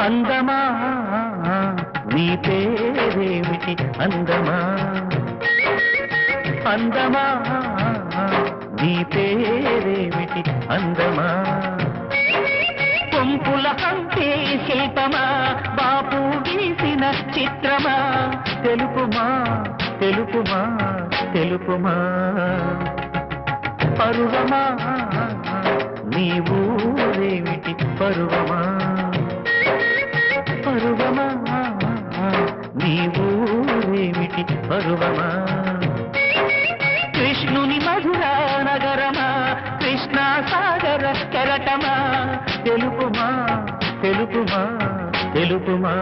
అందమా నీ పేరేమిటి అందమా అందమా నీ పేరేమిటి అందమా కొంపుల హంపే శిల్పమా బాపు గీసిన చిత్రమా తెలుపుమా తెలుపుమా తెలుపుమా పరువమా నీ ఊరేమిటి పరువమా పరువమా నీ ఊరేమిటి పరువమా కృష్ణుని మధురా నగరమా కృష్ణా సాగర కెరటమా తెలుపుమా తెలుపుమా తెలుపుమా